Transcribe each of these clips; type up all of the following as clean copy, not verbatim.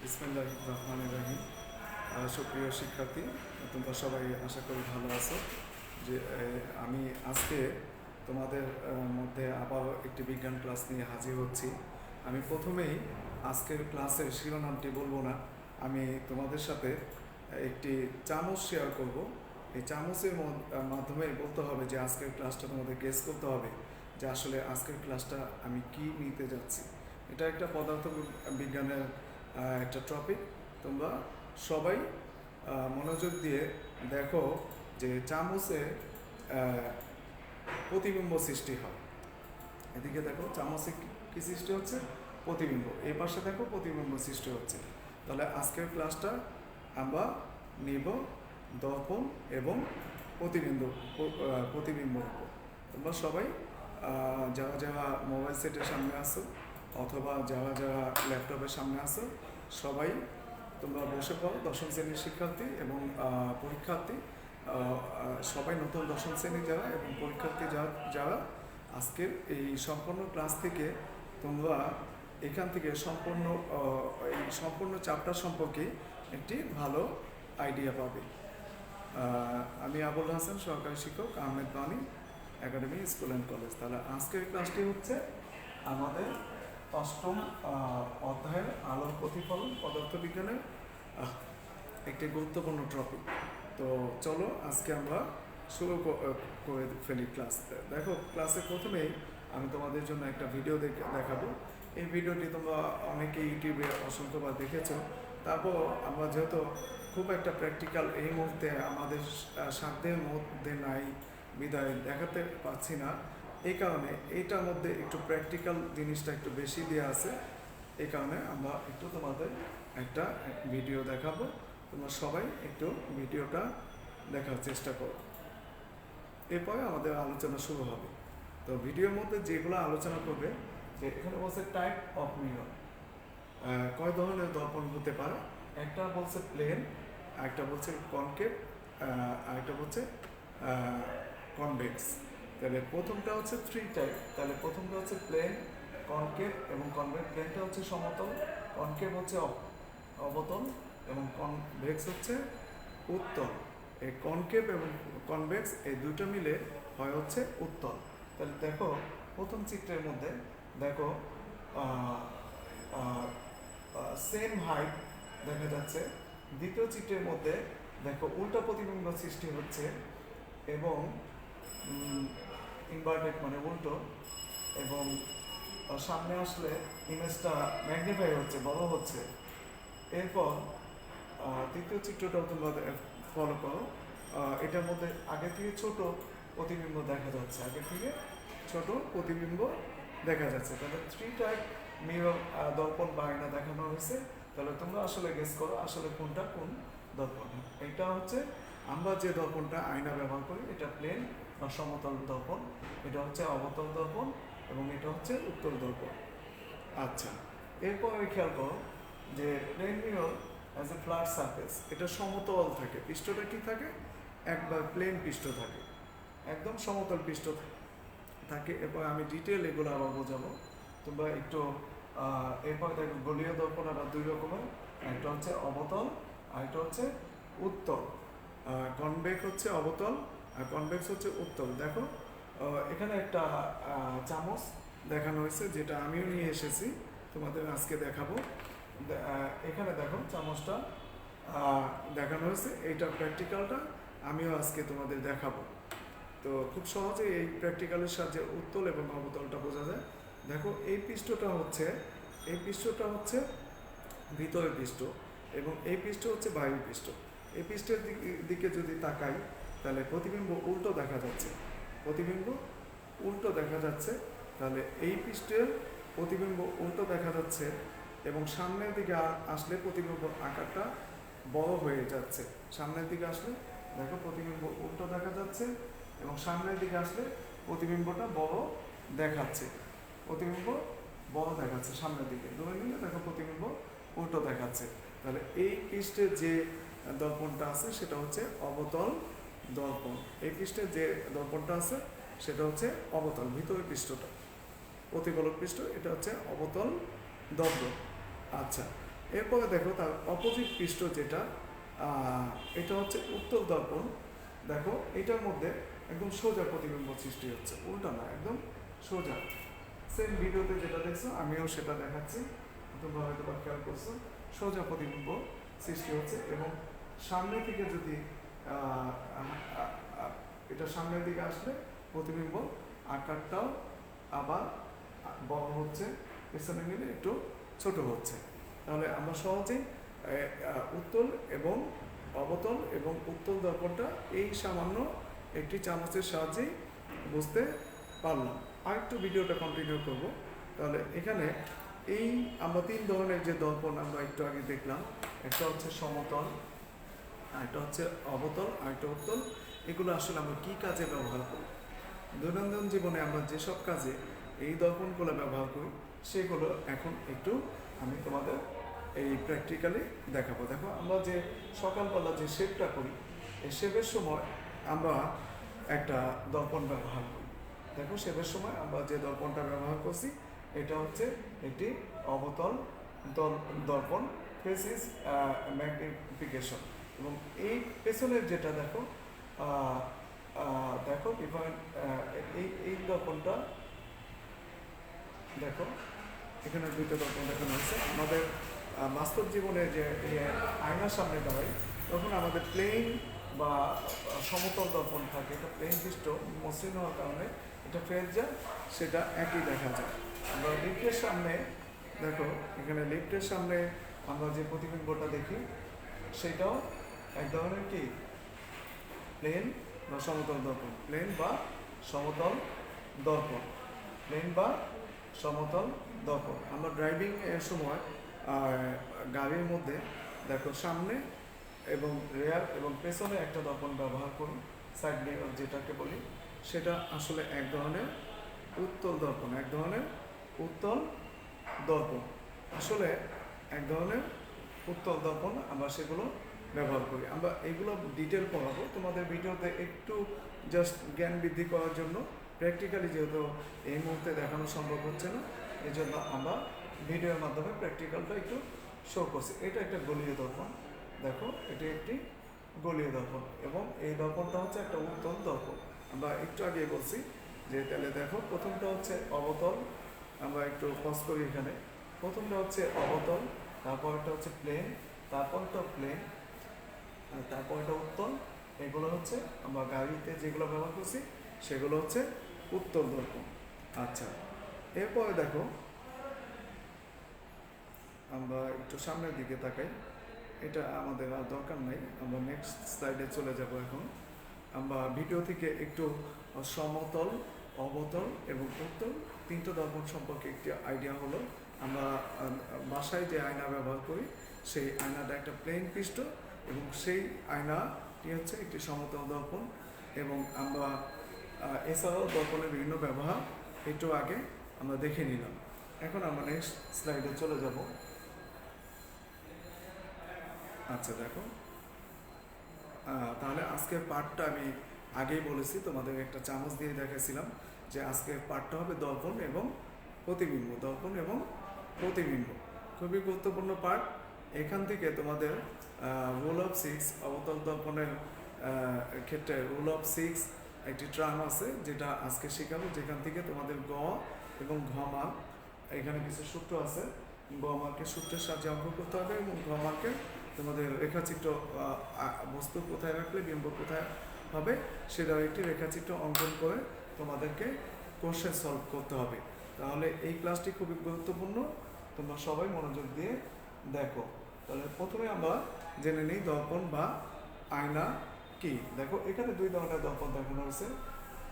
বিসমিল্লাহির রহমানির রহিম। সুপ্রিয় শিক্ষার্থী, তোমরা সবাই আশা করি ভালো আছো। যে আমি আজকে তোমাদের মধ্যে আবার একটি বিজ্ঞান ক্লাস নিয়ে হাজির হচ্ছি। আমি প্রথমেই আজকের ক্লাসের শিরোনামটি বলবো না, আমি তোমাদের সাথে একটি চামচ শেয়ার করব। এই চামচের মাধ্যমে বলতে হবে যে আজকের ক্লাসটা তোমাদের গেস করতে হবে যে আসলে আজকের ক্লাসটা আমি কি নিতে যাচ্ছি। এটা একটা পদার্থ বিজ্ঞানের একটা টপিক। তোমরা সবাই মনোযোগ দিয়ে দেখো যে চামচে প্রতিবিম্ব সৃষ্টি হয়। এদিকে দেখো চামচে কি সৃষ্টি হচ্ছে, প্রতিবিম্ব। এই পাশে দেখো প্রতিবিম্ব সৃষ্টি হচ্ছে। তাহলে আজকের ক্লাসটা আমরা নিব দর্পণ এবং প্রতিবিম্ব। তোমরা সবাই যারা যারা মোবাইল সেটের সামনে আসো অথবা যারা যারা ল্যাপটপের সামনে আসো, সবাই তোমরা বসে পড়ো। দশম শ্রেণীর শিক্ষার্থী এবং পরীক্ষার্থী, সবাই নতুন দশম শ্রেণী যারা এবং পরীক্ষার্থী যারা আজকের এই সম্পূর্ণ ক্লাস থেকে তোমরা এখান থেকে সম্পূর্ণ চ্যাপ্টার সম্পর্কে একটি ভালো আইডিয়া পাবে। আমি আবুল হাসান, সহকারী শিক্ষক, আহমেদ বাণী একাডেমি স্কুল অ্যান্ড কলেজ। তাহলে আজকের ক্লাসটি হচ্ছে আমাদের অষ্টম অধ্যায়ের আলোর প্রতিফলন, পদার্থবিজ্ঞানের একটি গুরুত্বপূর্ণ টপিক। তো চলো আজকে আমরা শুরু করে ফেলি ক্লাস। দেখো, ক্লাসের প্রথমেই আমি তোমাদের জন্য একটা ভিডিও দেখাবো। এই ভিডিওটি তোমরা অনেকে ইউটিউবে অসংখ্যবার দেখেছো। তারপর আমরা যেহেতু খুব একটা প্র্যাকটিক্যাল এই মুহূর্তে আমাদের সাধ্যের মধ্যে নাই বিদায় দেখাতে পারছি না, এই কারণে এইটার মধ্যে একটু প্র্যাকটিক্যাল জিনিসটা একটু বেশি দেওয়া আছে। এই কারণে আমরা একটু তোমাদের একটা ভিডিও দেখাবো। তোমরা সবাই একটু ভিডিওটা দেখার চেষ্টা করো, এরপরে আমাদের আলোচনা শুরু হবে। তো ভিডিওর মধ্যে যেগুলো আলোচনা করবে, যে এখানে বলছে টাইপ অফ মিরর, কয় ধরনের দর্পণ হতে পারে। একটা বলছে প্লেন, একটা বলছে কনকেভ, আরেকটা বলছে কনভেক্স। তাহলে প্রথমটা হচ্ছে থ্রি টাইপ। তাহলে প্রথমটা হচ্ছে প্লেন, কনকেভ এবং কনভেক্স। প্লেনটা হচ্ছে সমতল, কনকেভ হচ্ছে অবতল এবং কনভেক্স হচ্ছে উত্তল। এই কনকেভ এবং কনভেক্স এই দুটো মিলে হয় হচ্ছে উত্তল। তাহলে দেখো প্রথম চিত্রের মধ্যে দেখো সেম হাইট দেখা যাচ্ছে। দ্বিতীয় চিত্রের মধ্যে দেখো উল্টা প্রতিবিম্ব সৃষ্টি হচ্ছে এবং ইনভার্টেড মানে উল্টো, এবং সামনে আসলে ইমেজটা ম্যাগনিফাই হচ্ছে, বড় হচ্ছে। এরপর তৃতীয় চিত্রটাও তোমরা ফলো করো। এটার মধ্যে আগে থেকে ছোট প্রতিবিম্ব দেখা যাচ্ছে, আগে থেকে ছোট প্রতিবিম্ব দেখা যাচ্ছে। তাহলে থ্রি টাইপ মিরর দর্পণ বা আয়না দেখানো হয়েছে। তাহলে তোমরা আসলে গেস করো আসলে কোনটা কোন দর্পণ। এটা হচ্ছে আমরা যে দর্পণটা আয়না ব্যবহার করি, এটা প্লেন বা সমতল দর্পণ, এটা হচ্ছে অবতল দর্পণ এবং এটা হচ্ছে উত্তল দর্পণ। আচ্ছা, এরপর খেয়াল করো যে plane mirror as a flat surface, এটা সমতল থাকে, পৃষ্ঠটা কি থাকে, একবার প্লেন পৃষ্ঠ থাকে, একদম সমতল পৃষ্ঠ থাকে। এরপর আমি ডিটেল এগুলো আবার বোঝাবো, তোমরা একটু এরপর দেখো গোলীয় দর্পণ আবার দুই রকমের, একটা হচ্ছে অবতল আর একটা হচ্ছে উত্তল। কনভেক্স হচ্ছে অবতল আর কনভেক্স হচ্ছে উত্তল। দেখো এখানে একটা চামচ দেখানো হয়েছে, যেটা আমিও নিয়ে এসেছি, তোমাদের আজকে দেখাবো। এখানে দেখো চামচটা দেখানো হয়েছে, এইটা প্র্যাকটিক্যালটা আমিও আজকে তোমাদের দেখাবো। তো খুব সহজে এই প্র্যাকটিক্যালের সাহায্যে উত্তল এবং অবতলটা বোঝা যায়। দেখো এই পৃষ্ঠটা হচ্ছে ভিতরের পৃষ্ঠ এবং এই পৃষ্ঠ হচ্ছে বায়ুর পৃষ্ঠ। এই পৃষ্ঠের দিকে যদি তাকাই তাহলে প্রতিবিম্ব উল্টো দেখা যাচ্ছে, তাহলে এই পৃষ্ঠের প্রতিবিম্ব উল্টো দেখা যাচ্ছে এবং সামনের দিকে আসলে প্রতিবিম্ব আকারটা বড় হয়ে যাচ্ছে। সামনের দিকে আসলে দেখো প্রতিবিম্ব উল্টো দেখা যাচ্ছে এবং সামনের দিকে আসলে প্রতিবিম্বটা বড় দেখাচ্ছে, সামনের দিকে ধরে নিলে দেখো প্রতিবিম্ব উল্টো দেখাচ্ছে। তাহলে এই পৃষ্ঠে যে দর্পণটা আছে সেটা হচ্ছে অবতল দর্পণ। এই পৃষ্ঠে যে দর্পণটা আছে সেটা হচ্ছে অবতল, ভিতরের পৃষ্ঠটা প্রতিফলক পৃষ্ঠ, এটা হচ্ছে অবতল দর্পণ। আচ্ছা, এরপরে দেখো তার অপোজিট পৃষ্ঠ যেটা, এটা হচ্ছে উত্তল দর্পণ। দেখো এটার মধ্যে একদম সোজা প্রতিবিম্ব সৃষ্টি হচ্ছে, উল্টা না, একদম সোজা। সেম ভিডিওতে যেটা দেখছো আমিও সেটা দেখাচ্ছি, তোমরা হয়তো বা খেয়াল করছো, সোজা প্রতিবিম্ব সৃষ্টি হচ্ছে। এবং সামনে থেকে যদি এটা সামনের দিকে আসলে প্রতিবিম্ব আকারটাও আবার বড় হচ্ছে, পেছনে নিলে একটু ছোট হচ্ছে। তাহলে আমরা সহজেই উত্তল এবং অবতল এবং উত্তল দর্পণটা এই সামান্য একটি চামচের সাহায্যেই বুঝতে পারলাম। আর একটু ভিডিওটা কন্টিনিউ করব। তাহলে এখানে এই আমরা তিন ধরনের যে দর্পণ আমরা একটু আগে দেখলাম, একটা হচ্ছে সমতল, আরেকটা হচ্ছে অবতল, আরেকটা উত্তল। এগুলো আসলে আমরা কী কাজে ব্যবহার করি? দৈনন্দিন জীবনে আমরা যেসব কাজে এই দর্পণগুলো ব্যবহার করি সেগুলো এখন একটু আমি তোমাদের এই প্র্যাকটিক্যালি দেখাবো। দেখো আমরা যে সকালবেলা যে শেভটা করি, এই শেভের সময় আমরা একটা দর্পণ ব্যবহার করি। দেখো শেভের সময় আমরা যে দর্পণটা ব্যবহার করছি এটা হচ্ছে একটি অবতল দর্পণ, ফেস ইজ ম্যাগনিফিকেশন। এবং এই পেছনের যেটা দেখো, দেখো ডিফারেন্ট, এই দর্পণটা দেখো এখানে দুইটা দর্পণ দেখানো হয়েছে। আমাদের বাস্তব জীবনে যে আয়নার সামনে দাঁড়াই তখন আমাদের প্লেন বা সমতল দর্পণ থাকে, এটা প্লেন পৃষ্ঠ মসৃণ হওয়ার কারণে এটা ফেল যায়, সেটা একই দেখা যায়। আমরা লিফটের সামনে দেখো, এখানে লিফটের সামনে আমরা যে প্রতিবিম্বটা দেখি সেটাও এক ধরনের কি প্লেন বা সমতল দর্পণ, প্লেন বা সমতল দর্পণ, প্লেন বা সমতল দর্পণ। আমরা ড্রাইভিং এর সময় গাড়ির মধ্যে দেখো সামনে এবং রেয়ার এবং পেছনে একটা দর্পণ ব্যবহার করি, সাইড মিরর যেটাকে বলি, সেটা আসলে এক ধরনের উত্তল দর্পণ, এক ধরনের উত্তল দর্পণ, আসলে এক ধরনের উত্তল দর্পণ। আমরা সেগুলো ব্যবহার করি। আমরা এগুলো ডিটেল পড়াবো তোমাদের ভিডিওতে, একটু জাস্ট জ্ঞান বৃদ্ধি করার জন্য, প্র্যাকটিক্যালি যেহেতু এই মুহূর্তে দেখানো সম্ভব হচ্ছে না, এই জন্য আমরা ভিডিওর মাধ্যমে প্র্যাকটিক্যালটা একটু শো করছি। এটা একটা গলীয় দর্পণ, দেখো এটি একটি গলীয় দর্পণ এবং এই দর্পণটা হচ্ছে একটা উত্তল দর্পণ। আমরা একটু আগে বলছি যে তাহলে দেখো প্রথমটা হচ্ছে অবতল, আমরা একটু পজ করি এখানে। প্রথমটা হচ্ছে অবতল, তারপরটা হচ্ছে প্লেন, তারপরটা প্লেন, তারপরটা উত্তল। এগুলো হচ্ছে আমরা গাড়িতে যেগুলো ব্যবহার করছি সেগুলো হচ্ছে উত্তল দর্পণ। আচ্ছা, এরপরে দেখো আমরা একটু সামনের দিকে তাকাই, এটা আমাদের আর দরকার নাই, আমরা নেক্সট স্লাইডে চলে যাব। এখন আমরা ভিডিও থেকে একটু সমতল, অবতল এবং উত্তল তিনটা দর্পণ সম্পর্কে একটি আইডিয়া হলো। আমরা বাসায় যে আয়না ব্যবহার করি সেই আয়নাটা একটা প্লেন পৃষ্ঠ এবং সেই আয়নাটি হচ্ছে একটি সমতল দর্পণ। এবং আমরা এছাড়াও দর্পণের বিভিন্ন ব্যবহার একটু আগে আমরা দেখে নিলাম। এখন আমরা নেক্সট স্লাইডে চলে যাব। আচ্ছা দেখো, তাহলে আজকের পার্টটা আমি আগেই বলেছি, তোমাদের একটা চামচ দিয়ে দেখাইছিলাম যে আজকের পার্টটা হবে দর্পণ এবং প্রতিবিম্ব, দর্পণ এবং প্রতিবিম্ব, খুবই গুরুত্বপূর্ণ পার্ট। এখান থেকে তোমাদের রুল অফ 6, অবতল দর্পণের ক্ষেত্রে রুল অফ 6 একটি ট্রাম আছে যেটা আজকে শেখাবো, যেখান থেকে তোমাদের গ এবং ঘ মার্ক, এখানে কিছু সূত্র আছে, গ মার্কের সূত্রের সাহায্যে অঙ্ক করতে হবে এবং ঘ মার্কের তোমাদের রেখাচিত্র, বস্তু কোথায় রাখলে বিম্ব কোথায় হবে সেটাও একটি রেখাচিত্র অঙ্কন করে তোমাদেরকে কোশ্চেন সলভ করতে হবে। তাহলে এই ক্লাসটি খুবই গুরুত্বপূর্ণ, তোমরা সবাই মনোযোগ দিয়ে দেখো। তাহলে প্রথমে আমরা জেনে নিই দর্পণ বা আয়না কি। দেখো এখানে দুই ধরনের দর্পণ দেখানো হয়েছে,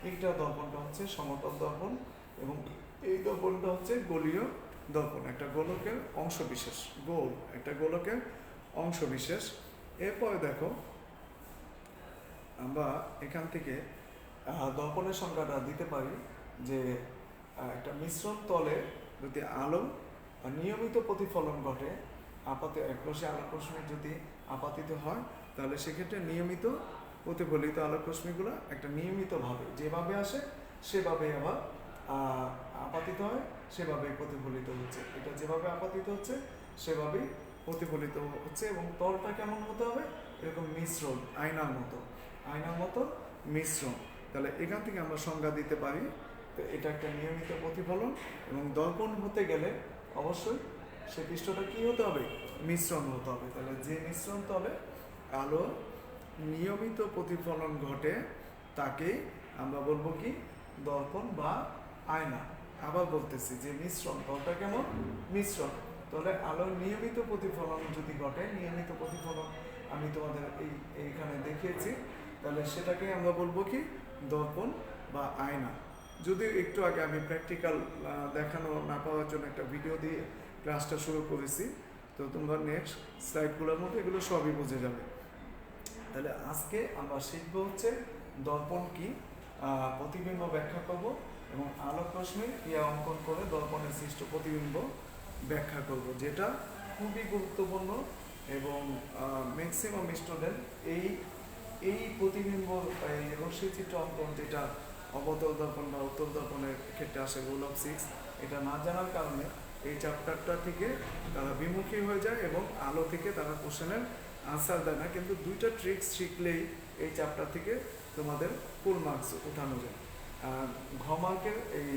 একটা দর্পণটা হচ্ছে সমতল দর্পণ এবং এই দর্পণটা হচ্ছে গোলীয় দর্পণ, একটা গোলকের অংশ বিশেষ, গোল একটা গোলকের অংশ বিশেষ। এরপরে দেখো আমরা এখান থেকে দর্পণের সংজ্ঞাটা দিতে পারি যে একটা মিশ্রণ তলে যদি আলো নিয়মিত প্রতিফলন ঘটে, একরশ্মি আলোক রশ্মি যদি আপাতিত হয় তাহলে সেক্ষেত্রে নিয়মিত প্রতিফলিত আলোক রশ্মিগুলো একটা নিয়মিতভাবে যেভাবে আসে সেভাবে আবার আপাতিত হয়, সেভাবেই প্রতিফলিত হচ্ছে। এটা যেভাবে আপাতিত হচ্ছে সেভাবেই প্রতিফলিত হচ্ছে এবং তলটা কেমন হতে হবে, এরকম মিশ্রণ, আয়নার মতো মিশ্রণ। তাহলে এখান থেকে আমরা সংজ্ঞা দিতে পারি, তো এটা একটা নিয়মিত প্রতিফলন। এবং দর্পণ হতে গেলে অবশ্যই সে পৃষ্ঠটা কি হতে হবে, মিশ্রণ হতে হবে। তাহলে যে মিশ্রণ তলে আলো নিয়মিত প্রতিফলন ঘটে তাকে আমরা বলবো কি, দর্পণ বা আয়না। আবার বলতেছি যে মিশ্রণ, তলটা কেমন, মিশ্রণ। তাহলে আলোর নিয়মিত প্রতিফলন যদি ঘটে, নিয়মিত প্রতিফলন আমি তোমাদের এইখানে দেখিয়েছি, তাহলে সেটাকে আমরা বলবো কি, দর্পণ বা আয়না। যদিও একটু আগে আমি প্র্যাকটিক্যাল দেখানো না পাওয়ার জন্য একটা ভিডিও দিয়ে ক্লাসটা শুরু করেছি, তো তোমরা নেক্সট স্লাইডগুলোর মধ্যে এগুলো সবই বুঝে যাবে। তাহলে আজকে আমরা শিখব হচ্ছে দর্পণ কি, প্রতিবিম্ব ব্যাখ্যা করব এবং আলোক রশ্মির ক্রিয়া অঙ্কন করে দর্পণের সৃষ্ট প্রতিবিম্ব ব্যাখ্যা করব, যেটা খুবই গুরুত্বপূর্ণ। এবং ম্যাক্সিমাম স্টুডেন্ট এই প্রতিবিম্ব রশ্মি চিত্র অঙ্কন, যেটা অবতল দর্পণ বা উত্তল দর্পণের ক্ষেত্রে আসে রুল অফ 6, এটা না জানার কারণে এই চ্যাপ্টারটা থেকে তারা বিমুখী হয়ে যায় এবং আলো থেকে তারা কোশ্চেনের আনসার দেয় না। কিন্তু দুইটা ট্রিক্স শিখলেই এই চ্যাপ্টার থেকে তোমাদের ফুল মার্কস উঠানো যায়। ঘ মার্কের এই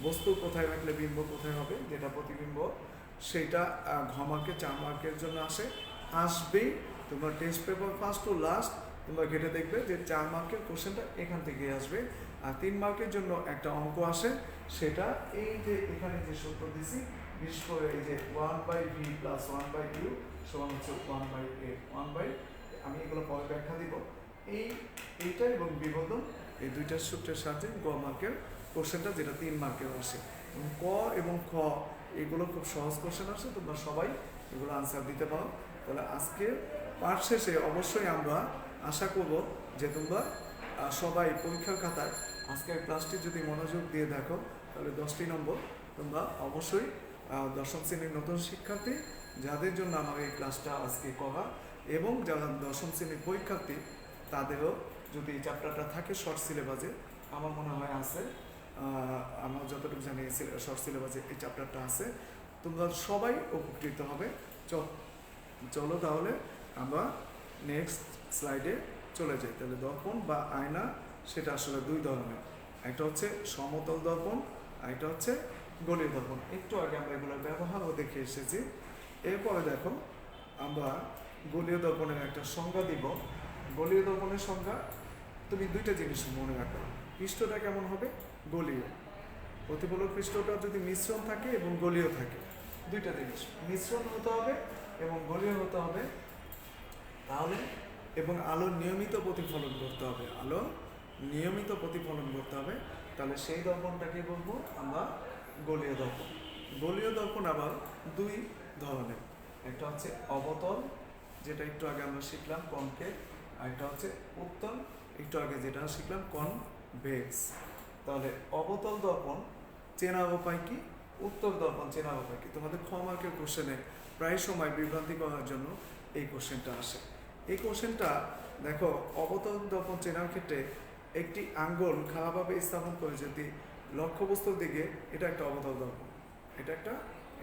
বস্তু কোথায় রাখলে বিম্ব কোথায় হবে, যেটা প্রতিবিম্ব, সেটা ঘ মার্কের 4 মার্কের জন্য আসবেই। তোমরা test paper first to last তোমরা ঘেটে দেখবে যে 4 মার্কের কোশ্চেনটা এখান থেকে আসবে। আর 3 মার্কের জন্য একটা অঙ্ক আসে, সেটা এই যে এখানে যে সূত্র দিছি, বিশেষ করে এই যে 1/v + 1/u সমান হচ্ছে 1/a 1/, আমি এগুলো পরে ব্যাখ্যা দিব। এইটা এবং বিবর্ধন, এই দুইটা সূত্রের সাহায্যে গ মার্কের কোশ্চেনটা, যেটা 3 মার্কের আসে। এবং ক এবং খ এগুলো খুব সহজ কোশ্চেন আসে, তোমরা সবাই এগুলো আনসার দিতে পারো। তাহলে আজকে পাঠ শেষে অবশ্যই আমরা আশা করব যে তোমরা সবাই পরীক্ষার খাতায় আজকের ক্লাসটি যদি মনোযোগ দিয়ে দেখো, তাহলে 10টি নম্বর তোমরা অবশ্যই দশম শ্রেণীর নতুন শিক্ষার্থী যাদের জন্য আমার এই ক্লাসটা আজকে করা, এবং যারা দশম শ্রেণীর পরীক্ষার্থী তাদেরও যদি এই চ্যাপ্টারটা থাকে শর্ট সিলেবাসে, আমার মনে হয় আছে, আমার যতটুকু জানি শর্ট সিলেবাসে এই চ্যাপ্টারটা আছে, তোমরা সবাই উপকৃত হবে। চলো তাহলে আমরা নেক্সট স্লাইডে চলে যাই। তাহলে দর্পণ বা আয়না সেটা আসলে দুই ধরনের, একটা হচ্ছে সমতল দর্পণ আর একটা হচ্ছে গলীয় দর্পণ। একটু আগে আমরা এগুলোর ব্যবহারও দেখে এসেছি। এরপরে দেখো আমরা গলীয় দর্পণের একটা সংজ্ঞা দিব। গলীয় দর্পণের সংজ্ঞা তুমি দুইটা জিনিস মনে রাখো, পৃষ্ঠটা কেমন হবে, গলীয়। প্রতিফলক পৃষ্ঠটা যদি মিশ্রণ থাকে এবং গলীয় থাকে, দুইটা জিনিস, মিশ্রণ হতে হবে এবং গলীয় হতে হবে, তাহলে এবং আলোর নিয়মিত প্রতিফলন করতে হবে, তাহলে সেই দর্পণটাকে বলবো আমরা গলীয় দর্পণ। গলীয় দর্পণ আবার দুই ধরনের, একটা হচ্ছে অবতল, যেটা একটু আগে আমরা শিখলাম কনকেভ, আর একটা হচ্ছে উত্তল, একটু আগে যেটা শিখলাম কনভেক্স। তাহলে অবতল দর্পণ চেনার উপায় কি, উত্তল দর্পণ চেনার উপায় কি, তোমাদের খ মার্কের কোশ্চেনে প্রায় সময় বিভ্রান্তি করার জন্য এই কোশ্চেনটা আসে। এই কোশ্চেনটা দেখো, অবতল দর্পণ চেনার ক্ষেত্রে একটি আঙ্গুল খারাপভাবে স্থাপন করে যদি লক্ষ্যবস্তুর দিকে, এটা একটা অবতল দর্পণ, এটা একটা,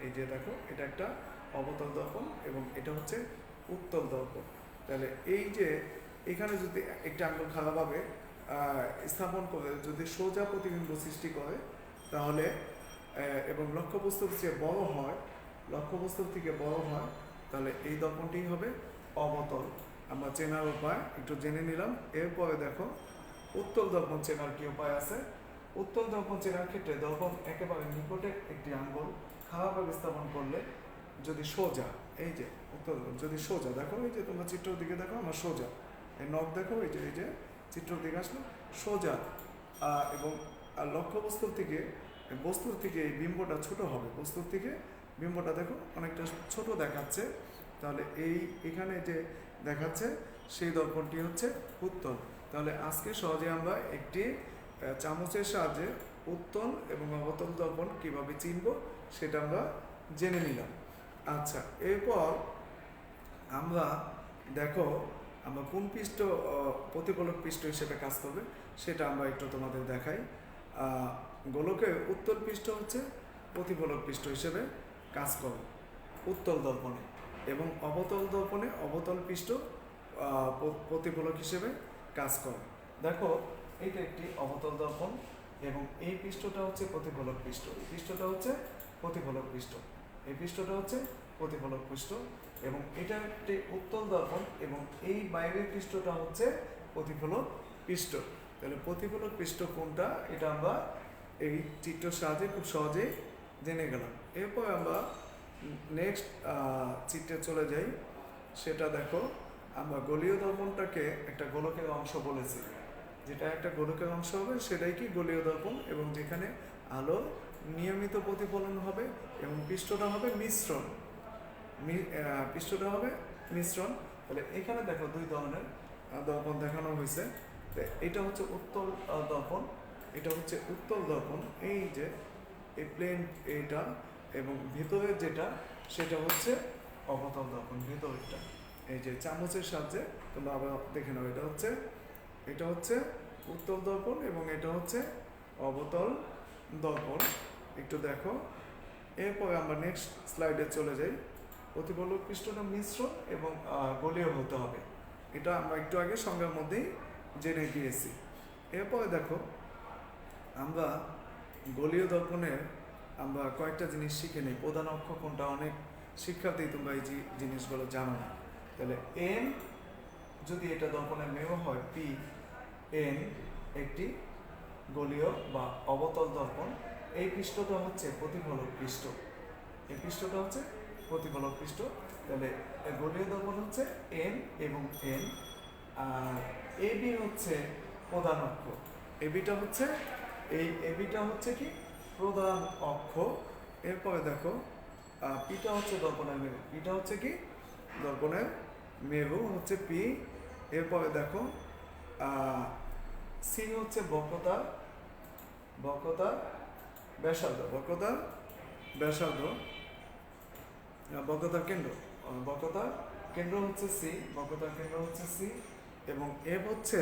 এই যে দেখো এটা একটা অবতল দর্পণ এবং এটা হচ্ছে উত্তল দর্পণ। তাহলে এই যে এখানে যদি একটা আঙ্গুল খারাপভাবে স্থাপন করে যদি সোজা প্রতিবিম্ব সৃষ্টি করে, তাহলে এবং লক্ষ্যবস্তুর চেয়ে বড় হয়, তাহলে এই দর্পণটি হবে অবতল। আমরা চেনার উপায় একটু জেনে নিলাম। এরপরে দেখো উত্তল দর্পণ চেনার কি উপায় আছে। উত্তল দর্পণ চেনার ক্ষেত্রে দর্পণ একেবারে নিকটে একটি আঙ্গুল খারাপভাবে স্থাপন করলে যদি সোজা, এই যে উত্তল যদি সোজা, দেখো এই যে তোমরা চিত্রের দিকে দেখো, আমার সোজা এই নখ দেখো, এই যে চিত্রের দিকে আসলো সোজা, এবং লক্ষ্যবস্তুর থেকে এই বিম্বটা ছোট হবে, বস্তুর থেকে বিম্বটা দেখো অনেকটা ছোট দেখাচ্ছে, তাহলে এখানে যে দেখাচ্ছে সেই দর্পণটি হচ্ছে উত্তল। তাহলে আজকে সহজে আমরা একটি চামচের সাহায্যে উত্তল এবং অবতল দর্পণ কিভাবে চিনব সেটা আমরা জেনে নিলাম। আচ্ছা, এরপর আমরা দেখো আমরা কোন পৃষ্ঠ প্রতিফলক পৃষ্ঠ হিসেবে কাজ করবে সেটা আমরা একটু তোমাদের দেখাই। গোলকের উত্তল পৃষ্ঠ হচ্ছে প্রতিফলক পৃষ্ঠ হিসেবে কাজ করে উত্তল দর্পণে। এবং অবতল দর্পণে অবতল পৃষ্ঠ প্রতিফলক হিসেবে কাজ করে। দেখো এটা একটি অবতল দর্পণ এবং এই পৃষ্ঠটা হচ্ছে প্রতিফলক পৃষ্ঠ, এই পৃষ্ঠটা হচ্ছে প্রতিফলক পৃষ্ঠ, এই পৃষ্ঠটা হচ্ছে প্রতিফলক পৃষ্ঠ এবং এটা একটি উত্তল দর্পণ এবং এই বাইরের পৃষ্ঠটা হচ্ছে প্রতিফলক পৃষ্ঠ। তাহলে প্রতিফলক পৃষ্ঠ কোনটা এটা আমরা এই চিত্রের সাহায্যে খুব সহজেই জেনে গেলাম। এরপর আমরা নেক্সট চিত্রে চলে যাই। সেটা দেখো, আমরা গোলীয় দর্পণটাকে একটা গোলকের অংশ বলেছি, যেটা একটা গোলকের অংশ হবে সেটাই কি গোলীয় দর্পণ এবং যেখানে আলো নিয়মিত প্রতিফলন হবে এবং পৃষ্ঠটা হবে মিশ্রণ, পৃষ্ঠটা হবে মিশ্রণ। তাহলে এখানে দেখো দুই ধরনের দর্পণ দেখানো হয়েছে। এটা হচ্ছে উত্তল দর্পণ, এটা হচ্ছে উত্তল দর্পণ, এই যে এই প্লেন এইটা, এবং ভেতরের যেটা সেটা হচ্ছে অবতল দর্পণ। ভেতরেরটা এই যে চামচের সাহায্যে তোমরা আবার দেখে নাও, এটা হচ্ছে উত্তল দর্পণ এবং এটা হচ্ছে অবতল দর্পণ। একটু দেখো, এরপরে আমরা নেক্সট স্লাইডে চলে যাই। প্রতিফলক পৃষ্ঠটা মিশ্র এবং গোলীয় হতে হবে, এটা আমরা একটু আগে সংজ্ঞার মধ্যেই জেনে গিয়েছি। এরপরে দেখো, আমরা গোলীয় দর্পণের আমরা কয়েকটা জিনিস শিখে নিই। প্রধান অক্ষ কোনটা, অনেক শিক্ষার্থী তোমরা এই জিনিসগুলো জানো না। তাহলে এন যদি এটা দর্পণের মেরু হয়, পি এন একটি গোলীয় বা অবতল দর্পণ। এই পৃষ্ঠটা হচ্ছে প্রতিফলক পৃষ্ঠ, এই পৃষ্ঠটা হচ্ছে প্রতিফলক পৃষ্ঠ। তাহলে গোলীয় দর্পণ হচ্ছে এন এবং এন, আর এবি হচ্ছে প্রধান অক্ষ। এবিটা হচ্ছে কি প্রধান অক্ষ। এরপরে দেখো পিটা হচ্ছে দর্পণের মেরু, পিটা হচ্ছে কি দর্পণের মেরু হচ্ছে পি। এরপরে দেখো সি হচ্ছে বক্রতার ব্যাসার্ধ, বক্রতার কেন্দ্র হচ্ছে সি, বক্রতার কেন্দ্র হচ্ছে সি। এবং এফ হচ্ছে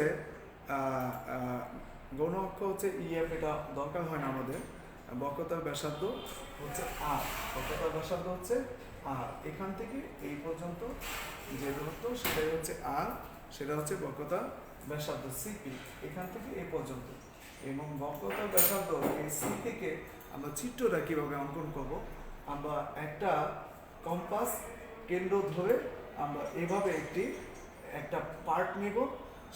গৌণ অক্ষ হচ্ছে ইএফ, এটা দরকার হয় না আমাদের। বক্রতার ব্যাসার্ধ হচ্ছে আর, এখান থেকে এই পর্যন্ত যে দূরত্ব সেটাই হচ্ছে আর, সেটা হচ্ছে বক্রতার ব্যাসার্ধ সিপি, এখান থেকে এই পর্যন্ত। এবং বক্রতার ব্যাসার্ধ এই সি থেকে আমরা চিত্রটা কিভাবে অঙ্কন করব, আমরা একটা কম্পাস কেন্দ্র ধরে আমরা এভাবে একটা পার্ট নিব,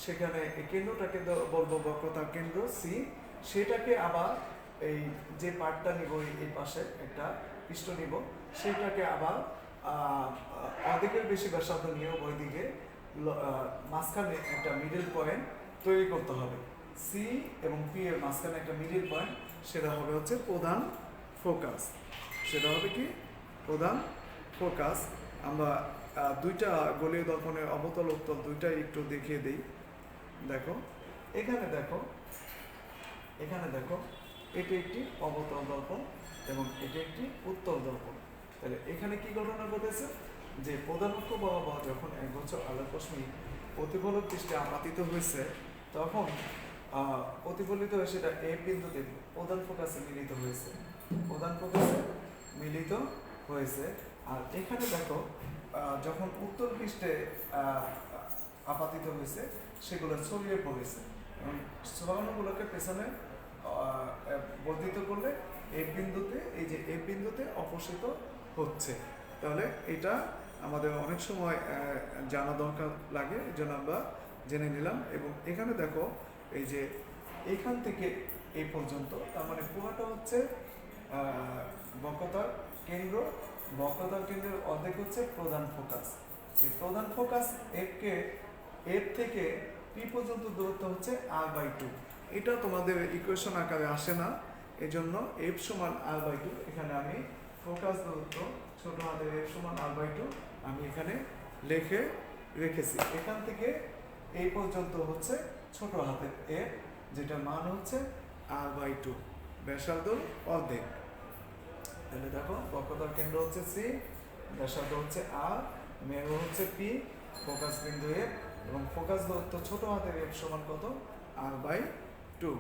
সেখানে এই কেন্দ্রটাকে বলবো বক্রতার কেন্দ্র সি, সেটাকে আবার এই যে পার্টটা নিব এই পাশে একটা পৃষ্ঠ নিব, সেটাকে আবার অর্ধেকের বেশি ব্যাসার্ধ নিয়ে ওই দিকে মাঝখানে একটা মিডল পয়েন্ট তৈরি করতে হবে। সি এবং পি এর মাঝখানে একটা মিডল পয়েন্ট, সেটা হবে হচ্ছে প্রধান ফোকাস, আমরা দুইটা গোলীয় দর্পণের অবতল উত্তল দুইটাই একটু দেখিয়ে দিই। দেখো এখানে দেখো এটি একটি অবতল দর্পণ এবং এটি একটি উত্তল দর্পণ। তাহলে এখানে কি ঘটনা ঘটেছে, যে প্রধান অক্ষ বরাবর যখন একগুচ্ছ আলোক রশ্মি প্রতিফলক পৃষ্ঠে আপতিত হয়েছে, তখন প্রতিফলিত হয়ে সেটা এ বিন্দুতে প্রধান ফোকাসে মিলিত হয়েছে। আর এখানে দেখো যখন উত্তর পৃষ্ঠে আপাতিত হয়েছে সেগুলো ছড়িয়ে পড়েছে এবং ছড়ানোগুলোকে পেছনে বর্ধিত করলে এই বিন্দুতে অপসৃত হচ্ছে। তাহলে এটা আমাদের অনেক সময় জানা দরকার লাগে, এই জন্য আমরা জেনে নিলাম। এবং এখানে দেখো এই যে এখান থেকে এই পর্যন্ত, তার মানে পুরোটা হচ্ছে বক্রতার কেন্দ্রের অর্ধেক হচ্ছে প্রধান ফোকাস। এই প্রধান ফোকাস এর থেকে পি পর্যন্ত দূরত্ব হচ্ছে r/2। এটা তোমাদের ইকুয়েশন আকারে আসে না, এজন্য f সমান r/2। এখানে আমি ফোকাস দূরত্ব ছোট হাতের f সমান r/2 আমি এখানে লিখে রেখেছি। এখান থেকে এই পর্যন্ত হচ্ছে ছোট হাতের f, যেটা মান হচ্ছে r/2, ব্যাসার্ধ অর্ধেক। তাহলে দেখো বক্রতার কেন্দ্র হচ্ছে সি, ব্যাসার্ধ হচ্ছে আর, মেরু হচ্ছে পি, ফোকাস বিন্দু এফ এবং ফোকাস দূরত্ব ছোট হাতের এফ সমান কত, r/2।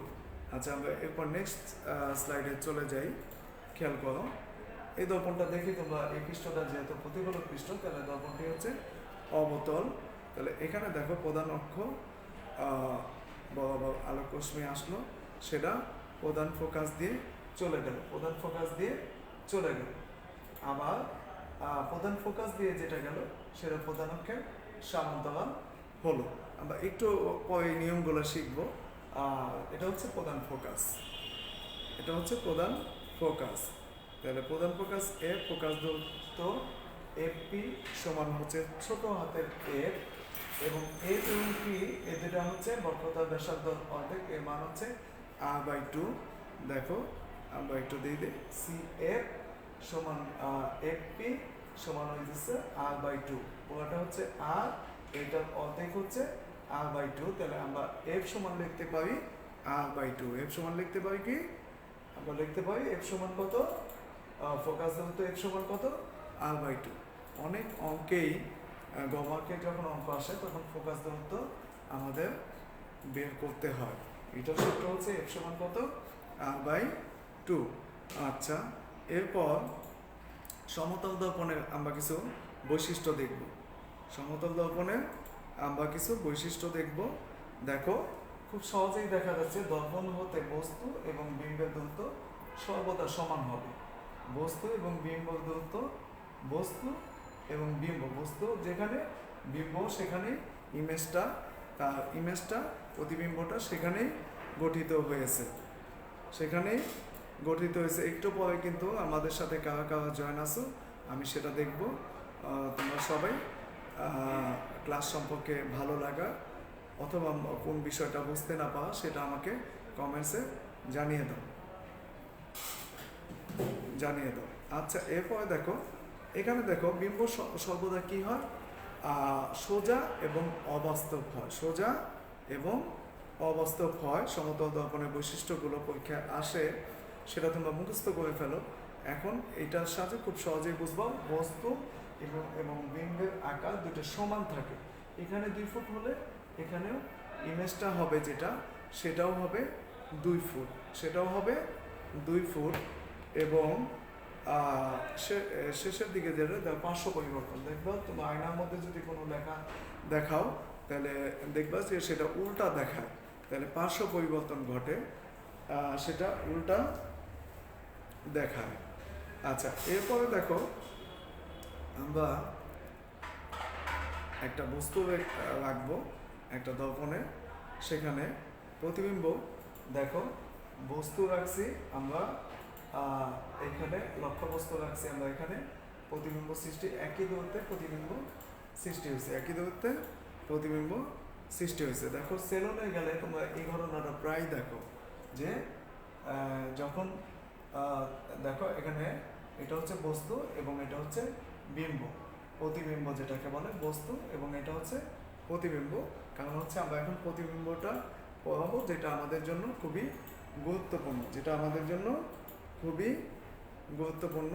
আচ্ছা, আমরা এরপর নেক্সট স্লাইডে চলে যাই। খেয়াল করো, এই দর্পণটা দেখে তোমরা এই পৃষ্ঠটা যেহেতু প্রতিফলক পৃষ্ঠ, তাহলে দর্পণটি হচ্ছে অবতল। তাহলে এখানে দেখো প্রধান অক্ষ বরাবর আলোক রশ্মি আসলো, সেটা প্রধান ফোকাস দিয়ে চলে গেল, প্রধান ফোকাস দিয়ে চলে গেল। আবার প্রধান ফোকাস দিয়ে যেটা গেল সেটা প্রধান অক্ষের সমান্তরাল হলো। আমরা একটু পরে এই নিয়মগুলো শিখবো। এটা হচ্ছে প্রধান ফোকাস, এটা হচ্ছে প্রধান ফোকাস। তাহলে প্রধান ফোকাস এফ, ফোকাস দূরত্ব এফপি সমান হচ্ছে ছোট হাতের এফ, এবং এফ এবং পি এ দুটা হচ্ছে বক্রতার ব্যাসার্ধ অর্ধেক, এর মান হচ্ছে r/2। দেখো r/2 দিয়ে দিই, সি এফ সমান এফপি সমান হচ্ছে r/2, পুরোটা হচ্ছে আর, এটার অর্ধেক হচ্ছে r/2। তাহলে আমরা এফ সমান লিখতে পারি r/2। এফ সমান লিখতে পারি কি, আমরা লিখতে পারি এফ সমান কত, ফোকাস দূরত্ব এফ সমান কত, r/2। অনেক অঙ্কেই গমার্কে যখন অঙ্ক আসে তখন ফোকাস দূরত্ব আমাদের বের করতে হয়। এটার সূত্র হচ্ছে এফ সমান কত, r/2। আচ্ছা, এরপর সমতল দর্পণের আমরা কিছু বৈশিষ্ট্য দেখব। সমতল দর্পণের আমরা কিছু বৈশিষ্ট্য দেখব। দেখো খুব সহজেই দেখা যাচ্ছে দর্পণ হতে বস্তু এবং বিম্বের দূরত্ব সর্বদা সমান হবে। বস্তু এবং বিম্বের দূরত্ব, বস্তু এবং বিম্ব, বস্তু যেখানে বিম্ব সেখানে ইমেজটা, তার ইমেজটা প্রতিবিম্বটা সেখানেই গঠিত হয়েছে, সেখানেই গঠিত হয়েছে। একটু পরে কিন্তু আমাদের সাথে কারা কারা জয়েন আসো আমি সেটা দেখব। তোমরা সবাই ক্লাস সম্পর্কে ভালো লাগা অথবা কোন বিষয়টা বুঝতে না পাওয়া সেটা আমাকে কমেন্টসে জানিয়ে দাও, জানিয়ে দাও। আচ্ছা, এরপরে দেখো এখানে দেখো বিম্ব সর্বদা কি হয়, সোজা এবং অবাস্তব হয়, সোজা এবং অবাস্তব হয়। সমতল দর্পণের বৈশিষ্ট্যগুলো পরীক্ষায় আসে, সেটা তোমরা মুখস্থ করে ফেলো। এখন এটার সাথে খুব সহজেই বুঝবো, বস্তু এবং বিম্বের আকার দুটো সমান থাকে। এখানে 2 ফুট হলে এখানেও ইমেজটা হবে যেটা, সেটাও হবে 2 ফুট, সেটাও হবে 2 ফুট। এবং শেষের দিকে যেটা পার্শ্ব পরিবর্তন দেখবা, তোমার আয়নার মধ্যে যদি কোনো লেখা দেখাও তাহলে দেখবা যে সেটা উল্টা দেখায়, তাহলে পার্শ্ব পরিবর্তন ঘটে, সেটা উল্টা দেখায়। আচ্ছা, এরপরে দেখো আমরা একটা বস্তু রাখবো একটা দর্পণে, সেখানে প্রতিবিম্ব, দেখো বস্তু রাখছি আমরা এখানে, লক্ষ্যবস্তু রাখছি আমরা এখানে, প্রতিবিম্ব সৃষ্টি একই দূরত্বে প্রতিবিম্ব সৃষ্টি হয়েছে, একই দূরত্বে প্রতিবিম্ব সৃষ্টি হয়েছে। দেখো সেলুনে গেলে তোমরা এই ঘটনাটা প্রায় দেখো যে যখন দেখো এখানে এটা হচ্ছে বস্তু এবং এটা হচ্ছে বিম্ব, প্রতিবিম্ব যেটাকে বলে বস্তু, এবং এটা হচ্ছে প্রতিবিম্ব। কারণ হচ্ছে আমরা এখন প্রতিবিম্বটা পড়াবো, যেটা আমাদের জন্য খুবই গুরুত্বপূর্ণ, যেটা আমাদের জন্য খুবই গুরুত্বপূর্ণ।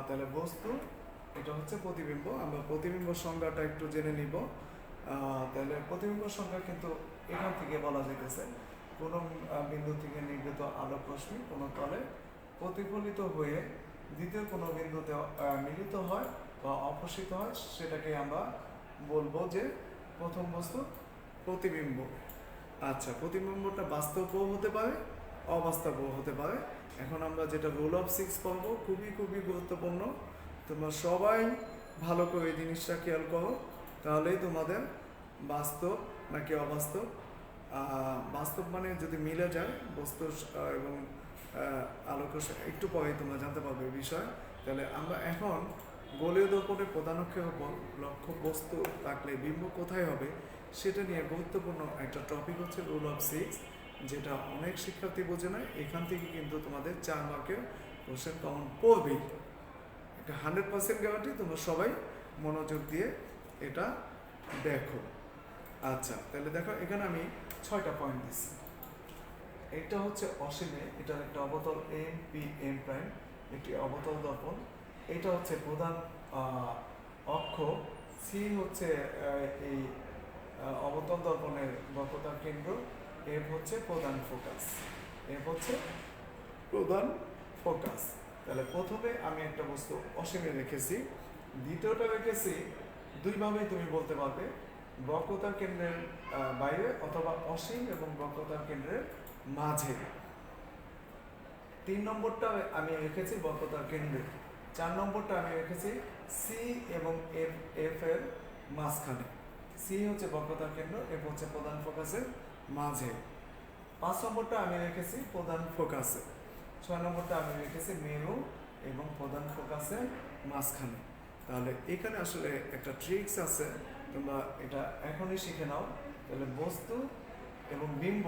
তাহলে বস্তু, এটা হচ্ছে প্রতিবিম্ব। আমরা প্রতিবিম্ব সংজ্ঞাটা একটু জেনে নিব। তাহলে প্রতিবিম্ব সংজ্ঞা কিন্তু এখান থেকে বলা যেতেছে, কোনো বিন্দু থেকে নির্গত আলোক রশ্মি কোনো তলে প্রতিফলিত হয়ে দ্বিতীয় কোনো বিন্দুতে মিলিত হয় বা অপসৃত হয়, সেটাকে আমরা বলবো যে প্রথম বস্তু প্রতিবিম্ব। আচ্ছা, প্রতিবিম্বটা বাস্তবও হতে পারে, অবাস্তবও হতে পারে। এখন আমরা যেটা রুল অফ 6 পড়বো, খুবই খুবই গুরুত্বপূর্ণ। তোমরা সবাই ভালো করে এই জিনিসটা খেয়াল করো, তাহলেই তোমাদের বাস্তব নাকি অবাস্তব, বাস্তব মানে যদি মিলে যায় বস্তু এবং আলোক একটু পরে তোমরা জানতে পারবে এই বিষয়। তাহলে আমরা এখন গোলীয় দর্পণের প্রধান অক্ষের উপর লক্ষ্য বস্তু রাখলে বিম্ব কোথায় হবে সেটা নিয়ে গুরুত্বপূর্ণ একটা টপিক হচ্ছে রুল অফ 6, যেটা অনেক শিক্ষার্থী বোঝে না। এখান থেকে কিন্তু তোমাদের 4 মার্কের কোশ্চেন কমন পড়বেই, এটা 100% গ্যারান্টি। তোমরা সবাই মনোযোগ দিয়ে এটা দেখো। আচ্ছা, তাহলে দেখো এখানে আমি 6টা পয়েন্ট দিচ্ছি। এটা হচ্ছে অসীমে, এটার একটা অবতল এম পি এম প্রাইম, একটি অবতল দর্পণ। এটা হচ্ছে প্রধান অক্ষ, সি হচ্ছে এই অবতল দর্পণের বক্রতার কেন্দ্র, এফ হচ্ছে প্রধান ফোকাস, এফ হচ্ছে প্রধান ফোকাস। তাহলে প্রথমে আমি একটা বস্তু অসীমে রেখেছি, দ্বিতীয়টা রেখেছি দুইভাবেই তুমি বলতে পারবে, বক্রতার কেন্দ্রের বাইরে অথবা অসীম এবং বক্রতার কেন্দ্রের মাঝে। 3 নম্বরটা আমি রেখেছি বক্রতার কেন্দ্রে। 4 নম্বরটা আমি রেখেছি সি এবং এফ এর মাঝখানে। সি হচ্ছে বক্রতার কেন্দ্র, এফ হচ্ছে প্রধান ফোকাসের মাঝে। 5 নম্বরটা আমি রেখেছি প্রধান ফোকাসে। 6 নম্বরটা আমি রেখেছি মেরু এবং প্রধান ফোকাসের মাঝখানে। তাহলে এখানে আসলে একটা ট্রিক্স আছে, তোমরা এটা এখনই শিখে নাও। তাহলে বস্তু এবং বিম্ব,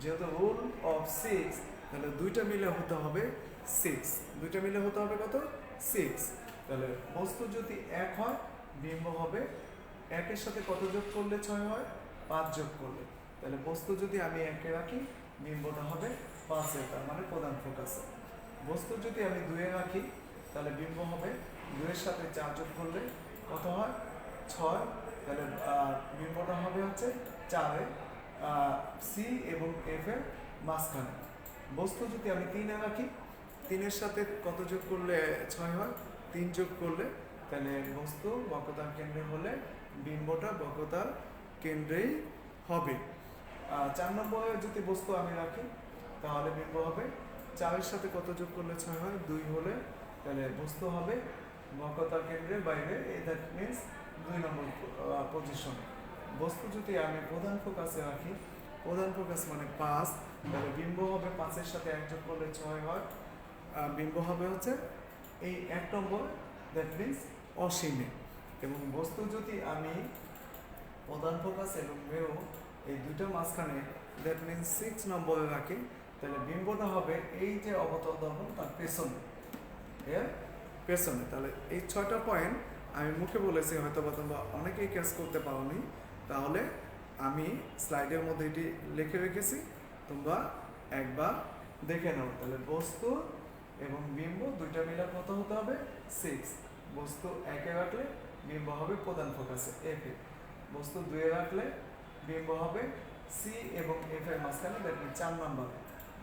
যেহেতু রুল অফ 6, তাহলে দুইটা মিলে হতে হবে 6, দুইটা মিলে হতে হবে কত? 6। তাহলে বস্তু যদি 1 হয়, বিম্ব হবে 1-এর সাথে কত যোগ করলে 6 হয়? 5 যোগ করলে। তাহলে বস্তু যদি আমি 1-এ রাখি, বিম্বটা হবে 5-এ, তার মানে প্রধান ফোকাসে। বস্তু যদি আমি 2-এ রাখি, তাহলে বিম্ব হবে 2-এর সাথে 4 যোগ করলে কত হয়? 6। তাহলে বিম্বটা হবে হচ্ছে 4-এ, সি এবং এফ এর মাঝখানে। বস্তু যদি আমি 3-এ রাখি, 3-এর সাথে কত যোগ করলে 6 হয়? 3 যোগ করলে। তাহলে বস্তু বক্রতার কেন্দ্রে হলে বিম্বটা বক্রতার কেন্দ্রেই হবে। 4 নম্বরে যদি বস্তু আমি রাখি, তাহলে বিম্ব হবে 4-এর সাথে কত যোগ করলে 6 হয়? 2 হলে। তাহলে বস্তু হবে বক্রতার কেন্দ্রের বাইরে, দ্যাট মিনস 2 নম্বর পজিশনে। বস্তু যদি আমি প্রধান ফোকাসে রাখি, প্রধান ফোকাস মানে 5, তাহলে বিম্ব হবে 5-এর সাথে 1 যোগ করলে 6 হয়। বিম্ব হবে হচ্ছে এই 1 নম্বর, দ্যাট মিনস অসীমে। এবং বস্তু যদি আমি প্রধান ফোকাস এবং মেরু এই দুটো মাঝখানে, দ্যাট মিনস 6 নম্বরে রাখি, তাহলে বিম্বটা হবে এই যে অবতল দর্পণ তার পেছনে, এর পেছনে। তাহলে এই 6টা পয়েন্ট আমি মুখে বলেছি, হয়তো বা তোমরা অনেকেই ক্যাচ করতে পারোনি। তাহলে আমি স্লাইডের মধ্যে এটি লিখে রেখেছি, তোমরা একবার দেখে নাও। তাহলে বস্তু এবং বিম্ব দুইটা মিলে কত হতে হবে? 6। বস্তু 1-এ রাখলে বিম্ব হবে প্রধান ফোকাসে এফ এ। বস্তু 2-এ রাখলে বিম্ব হবে সি এবং এফ এর মাঝখানে, দ্যাট মিনস 4 নম্বর।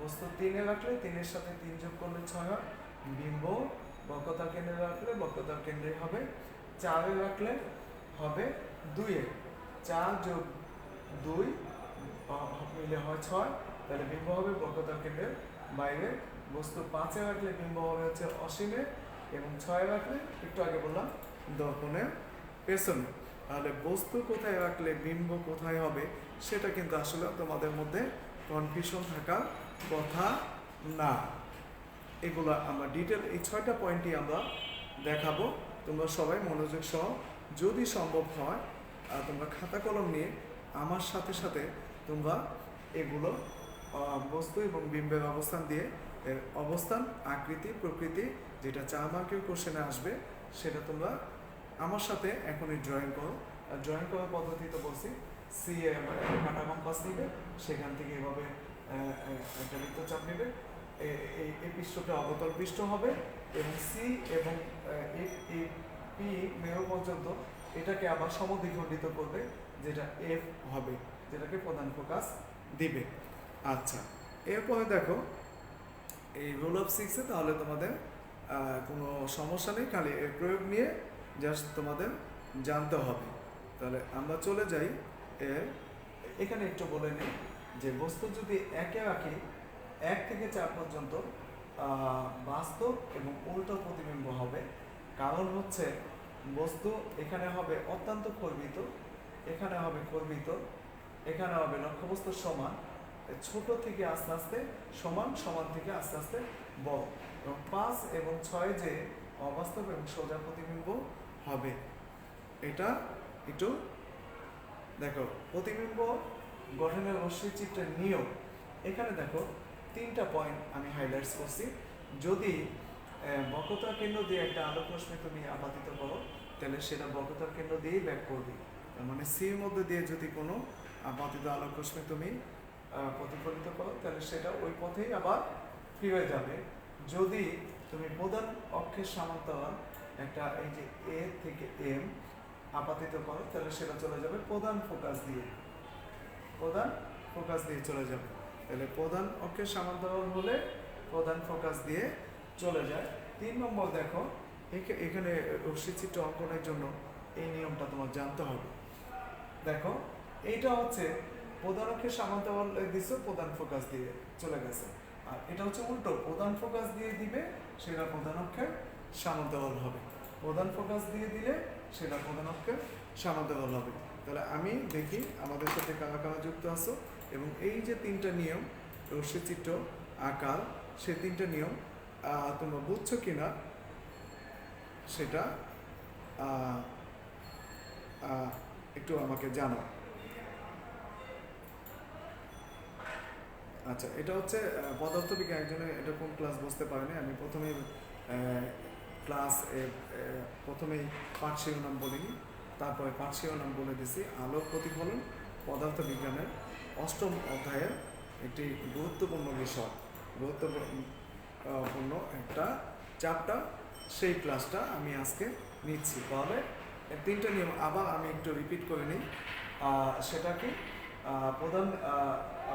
বস্তু 3-এ রাখলে 3-এর সাথে 3 যোগ করলে 6 হয়। বিম্ব বক্রতার কেন্দ্রে রাখলে বক্রতার কেন্দ্রে হবে। 4-এ রাখলে হবে 2-এ, 4 যোগ 2 মিলে হয় 6, তাহলে বিম্ব হবে বক্রতার কেন্দ্রের বাইরে। বস্তু 5-এ রাখলে বিম্ব হবে হচ্ছে অসীমে, এবং 6-এ রাখলে একটু আগে বললাম দর্পণের পেছনে। তাহলে বস্তু কোথায় রাখলে বিম্ব কোথায় হবে, সেটা কিন্তু আসলে তোমাদের মধ্যে কনফিউশন থাকার কথা না। এগুলো আমরা ডিটেল এই 6টা পয়েন্টই আমরা দেখাবো। তোমরা সবাই মনোযোগ সহ, যদি সম্ভব হয় তোমরা খাতা কলম নিয়ে আমার সাথে সাথে তোমরা এগুলো বস্তু এবং বিম্বের অবস্থান দিয়ে এর অবস্থান, আকৃতি, প্রকৃতি, যেটা 4 মার্কের কোশ্চেনে আসবে, সেটা তোমরা আমার সাথে এখনই ড্রয়িং করো। আর ড্রয়িং করার পদ্ধতি তো বলছি, সি কাটা কম্পাস নিবে, সেখান থেকে এভাবে একটা বৃত্তচাপ নেবে। এই পৃষ্ঠটা অবতল পৃষ্ঠ হবে, এবং সি এবং পি মেরু পর্যন্ত এটাকে আবার সমদ্বিখণ্ডিত করবে, যেটা এফ হবে, যেটাকে প্রধান ফোকাস দিবে। আচ্ছা, এরপরে দেখো এই রুল অফ 6-এ তাহলে তোমাদের কোনো সমস্যা নেই, খালি এর প্রয়োগ নিয়ে জাস্ট তোমাদের জানতে হবে। তাহলে আমরা চলে যাই এখানে একটু বলে নিই যে বস্তু যদি 1-এ রাখি, 1 থেকে 4 পর্যন্ত বাস্তব এবং উল্টো প্রতিবিম্ব হবে। কারণ হচ্ছে বস্তু এখানে হবে অত্যন্ত খর্বিত, এখানে হবে খর্বিত, এখানে হবে লক্ষ্যবস্তুর সমান, ছোট থেকে আস্তে আস্তে সমান, সমান থেকে আস্তে আস্তে বড়। এবং 5 এবং 6 যে অবাস্তব এবং সোজা প্রতিবিম্ব হবে। এটা একটু দেখো, প্রতিবিম্ব গঠনের রশ্মি চিত্রের নিয়ম। এখানে দেখো 3টা পয়েন্ট আমি হাইলাইটস করছি। যদি বক্রতার কেন্দ্র দিয়ে একটা আলোক রশ্মি তুমি আপাতিত করো, তাহলে সেটা বক্রতার কেন্দ্র দিয়েই ব্যাক করবে। তার মানে সির মধ্যে দিয়ে যদি কোনো আপাতিত আলোক রশ্মি তুমি প্রতিফলিত করো, তাহলে সেটা ওই পথেই আবার ফিরে যাবে। যদি তুমি প্রধান অক্ষের সমান্তরাল একটা এই যে এ থেকে এম আপাতিত করো, তাহলে সেটা চলে যাবে প্রধান ফোকাস দিয়ে, প্রধান ফোকাস দিয়ে চলে যাবে। তাহলে প্রধান অক্ষের সমান্তরাল হলে প্রধান ফোকাস দিয়ে চলে যায়। 3 নম্বর দেখো, এখানে রশ্মি চিত্র অঙ্কনের জন্য এই নিয়মটা তোমার জানতে হবে। দেখো এইটা হচ্ছে প্রধান অক্ষের সমান্তরাল দিছো, প্রধান ফোকাস দিয়ে চলে গেছে। আর এটা হচ্ছে উল্টো, প্রধান ফোকাস দিয়ে দিবে সেটা প্রধান অক্ষের সমান্তরাল হবে, প্রধান ফোকাস দিয়ে দিলে সেটা প্রধান অক্ষের সমান্তরাল হবে। তাহলে আমি দেখি আমাদের সাথে কারা কারা যুক্ত আছো, এবং এই যে 3টা নিয়ম রশ্মি চিত্র আকার, সে 3টা নিয়ম তোমরা বুঝছো কিনা সেটা একটু আমাকে জানাও। আচ্ছা, এটা হচ্ছে পদার্থবিজ্ঞান, একজনে এটা কোন ক্লাস বুঝতে পারেনি। আমি প্রথমেই প্রথমেই পাঠ শিরোনাম বলিনি, তারপরে পাঠ শিরোনাম বলে দিছি। আলোক প্রতিফলন পদার্থবিজ্ঞানের 8ম অধ্যায়ের একটি গুরুত্বপূর্ণ বিষয়, গুরুত্বপূর্ণ একটা চ্যাপ্টার, সেই ক্লাসটা আমি আজকে নিচ্ছি। তাহলে 3টা নিয়ম আবার আমি একটু রিপিট করে নিই। সেটা কি, প্রধান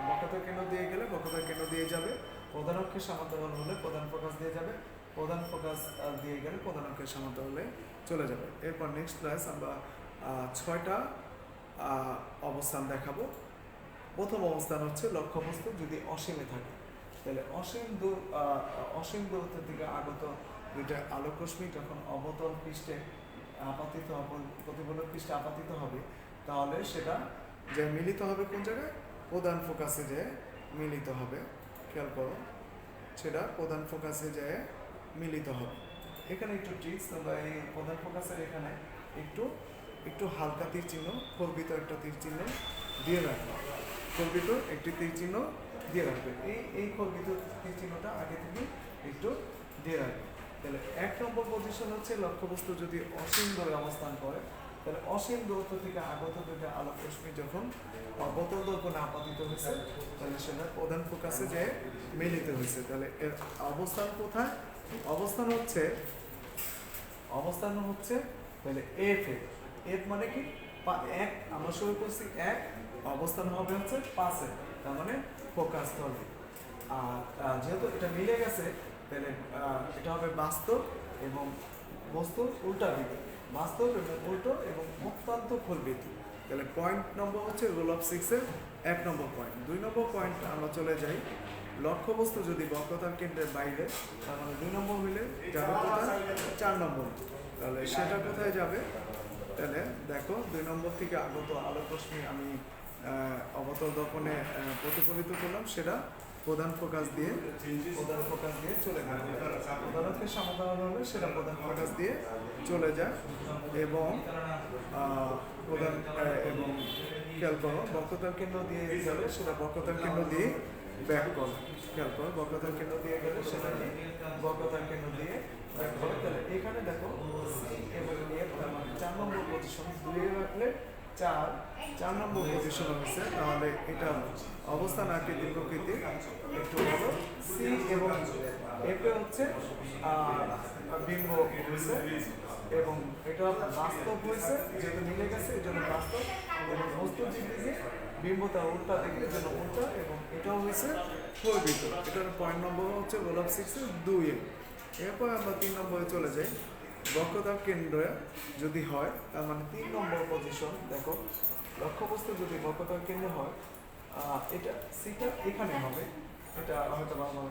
বক্রতার কেন্দ্র দিয়ে গেলে বক্রতার কেন্দ্র দিয়ে যাবে, প্রধান অক্ষের সমান্তরাল হলে প্রধান ফোকাস দিয়ে যাবে, প্রধান ফোকাস দিয়ে গেলে প্রধান অক্ষের সমান্তরালে চলে যাবে। এরপর নেক্সট ক্লাস আমরা 6টা অবস্থান দেখাবো। প্রথম অবস্থান হচ্ছে লক্ষ্যবস্তু যদি অসীমে থাকে, তাহলে অসীম দূরত্ব থেকে আগত দুইটা আলোক রশ্মি যখন অবতল পৃষ্ঠে আপাতিত প্রতিফলক পৃষ্ঠে আপাতিত হবে, তাহলে সেটা যে মিলিত হবে কোন জায়গায়, প্রধান ফোকাসে যে মিলিত হবে। খেয়াল করো, সেটা প্রধান ফোকাসে যেয়ে মিলিত হবে। এখানে একটু ট্রিক্স, তোমরা এই প্রধান ফোকাসের এখানে একটু একটু হালকা তীর চিহ্ন, কল্পিত একটা তীর চিহ্ন দিয়ে রাখবে, কল্পিত একটি তীর চিহ্ন দিয়ে রাখবে। এই কল্পিত তীর চিহ্নটা আগে থেকে একটু দিয়ে রাখবে। তাহলে 1 নম্বর পজিশন হচ্ছে লক্ষ্যবস্তু যদি অসীম দূরে অবস্থান করে, তাহলে অসীম দূরত্ব থেকে আগত দুইটা আলোক রশ্মি যখন অবতল দর্পণে আপাতিত হয়েছে, তাহলে সেটা প্রধান ফোকাসে যে মিলিত হয়েছে। তাহলে এর অবস্থান কোথায়? অবস্থান হচ্ছে তাহলে এফ মানে কি, 1 আমরা শুরু করছি 1, অবস্থান হবে হচ্ছে 5, তার মানে ফোকাস স্থলে। আর যেহেতু এটা মিলে গেছে, তাহলে এটা হবে বাস্তব এবং বস্তু উল্টা দিকে, বাস্তব এবং উল্টো এবং অত্যন্ত কল্পিত। তাহলে পয়েন্ট নম্বর হচ্ছে রুল অফ 6-এর 1 নম্বর পয়েন্ট। 2 নম্বর পয়েন্ট আমরা চলে যাই, লক্ষ্যবস্তু যদি বক্রতার কেন্দ্রের বাইরে, তার মানে 2 নম্বর হইলে যাবে কোথায়, 4 নম্বর। তাহলে সেটা কোথায় যাবে? তাহলে দেখো 2 নম্বর থেকে আগত আলোক রশ্মি আমি অবতল দর্পণে প্রতিফলিত করলাম, সেটা প্রধান ফোকাস দিয়ে চলে যায়। প্রধান অক্ষের সমান্তরাল হলে সেটা প্রধান ফোকাস দিয়ে চলে যায় এবং খেয়াল করো বক্রতার কেন্দ্র দিয়ে গেলে সেটা বক্রতার কেন্দ্র দিয়ে ব্যাক করে। খেয়াল করো বক্রতার কেন্দ্র দিয়ে গেলে সেটা কি বক্রতার কেন্দ্র দিয়ে ব্যাক করে। তাহলে এখানে দেখো সি এবং এফ, তার মানে 4 নম্বর পজিশন, 2 রাখলে 4 নম্বর পজিশন হচ্ছে। তাহলে এটা অবস্থান আকৃতির প্রকৃতি একটু বলো, সি এবং এফ হচ্ছে বিম্ব হয়েছে এবং এটা বাস্তব হয়েছে, যেহেতু মিলে গেছে এই জন্য বাস্তব, এবং বস্তুর দিকে বিম্বতা উল্টা দিকে এই জন্য উল্টা, এবং এটাও হয়েছে কল্পিত। এটার পয়েন্ট নম্বর হচ্ছে রুল অফ 6-এর 2। এরপর আমরা 3 নম্বরে চলে যাই, বক্রতার কেন্দ্রে যদি হয়, তার মানে 3 নম্বর পজিশন। দেখো লক্ষ্যবস্তু যদি বক্রতার কেন্দ্র হয়, এটা সিটা এখানে হবে, এটা হয়তো আমার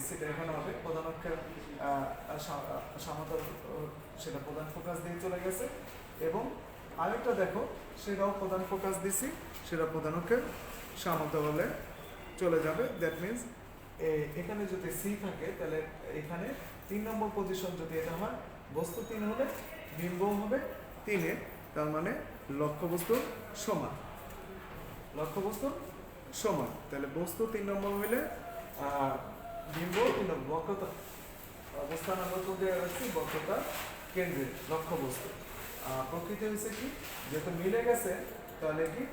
সিটা এখানে হবে, প্রধান অক্ষের সমান্তরাল সেটা প্রধান ফোকাস দিয়ে চলে গেছে, এবং আরেকটা দেখো সেটাও প্রধান ফোকাস দিছি, সেটা প্রধান অক্ষের সমান্তরালে চলে যাবে। দ্যাট মিনস এখানে যদি সি থাকে, তাহলে এখানে 3 নম্বর পজিশন যদি এটা হয়, বস্তু 3 হলে বিম্ব হবে 3-এ, তার মানে লক্ষ্যবস্তু সমান, তাহলে বস্তু 3 নম্বর হইলে বিম্ব 3 নম্বর, বক্রতা অবস্থান আমরা তো দেওয়া রাখছি বক্রতা কেন্দ্রে লক্ষ্যবস্তু। প্রকৃতি হয়েছে কি, যেহেতু মিলে গেছে তাহলে কি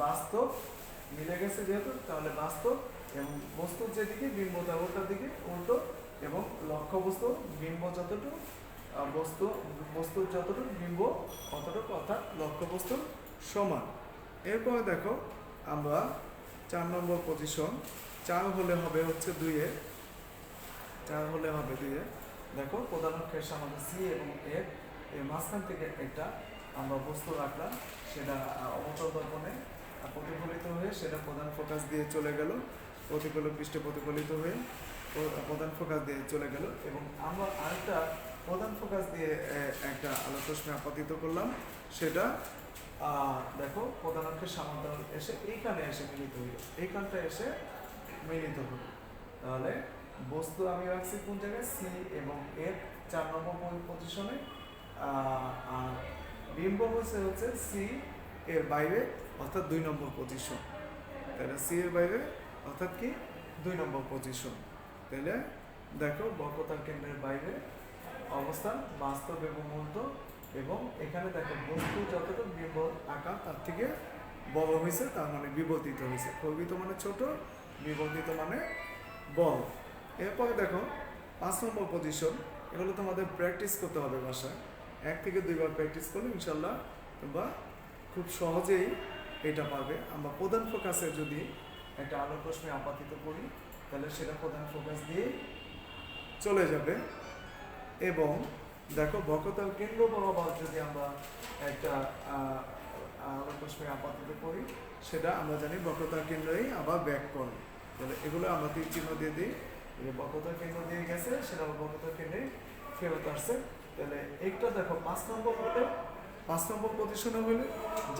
বাস্তব, মিলে গেছে যেহেতু তাহলে বাস্তব, এবং বস্তুর যেদিকে বিম্বতা উল্টার দিকে উল্টো, এবং লক্ষ্যবস্তু বিম্ব যতটুকু বস্তুর যতটুকু বিম্ব অতটুকু, অর্থাৎ লক্ষ্যবস্তুর সমান। এরপরে দেখো আমরা 4 নম্বর পজিশন, 4 হলে হবে হচ্ছে 2-এ, 4 হলে হবে 2 দেখো প্রধান অক্ষের আমাদের সি এবং এর এই মাঝখান থেকে একটা আমরা বস্তু রাখলাম, সেটা অবতল দর্পণে প্রতিফলিত হয়ে সেটা প্রধান ফোকাস দিয়ে চলে গেল, প্রতিফলক পৃষ্ঠে প্রতিফলিত হয়ে প্রধান ফোকাস দিয়ে চলে গেল। এবং আমরা আরেকটা প্রধান ফোকাস দিয়ে একটা আলোক রশ্মি আপাতিত করলাম, সেটা দেখো প্রধান অক্ষের সমান্তরাল এসে এইখানে এসে মিলিত হইল, এইখানটা এসে মিলিত হলো। তাহলে বস্তু আমি রাখছি কোন জায়গায়, সি এবং এর 4 নম্বর পজিশনে, আর বিম্ব হচ্ছে সি এর বাইরে অর্থাৎ 2 নম্বর পজিশন। তাহলে সি এর বাইরে অর্থাৎ কি 2 নম্বর পজিশন। তাহলে দেখো বক্রতার কেন্দ্রের বাইরে অবস্থান বাস্তব এবং মূলত, এবং এখানে দেখো বস্তু যতটুকু বিম্ব আকার তার থেকে বড় হয়েছে, তার মানে বিবর্তিত হয়েছে। প্রকৃত মানে ছোট, বিবর্তিত মানে বড়। এরপরে দেখো 5 নম্বর পজিশন, এগুলো তোমাদের প্র্যাকটিস করতে হবে বাসায়, 1 থেকে 2 বার প্র্যাকটিস করলে ইনশাল্লাহ তোমরা খুব সহজেই এটা পারবে। আমরা প্রধান ফোকাসে যদি একটা আলোক রশ্মি আপাতিত করি তাহলে সেটা প্রধান ফোকাস দিয়ে চলে যাবে। এবং দেখো বক্রতার কেন্দ্র বরাবর যদি আমরা একটা আলোক রশ্মি আপাতিত করি, সেটা আমরা জানি বক্রতার কেন্দ্রেই আবার ব্যাক করে। তাহলে এগুলো আমরা তীর চিহ্ন দিয়ে দিই, যে বক্রতার কেন্দ্র দিয়ে গেছে সেটা বক্রতার কেন্দ্রে ফেরত আসছে। তাহলে একটা দেখো 5 নম্বর হলে, 5 নম্বর পজিশনে হলে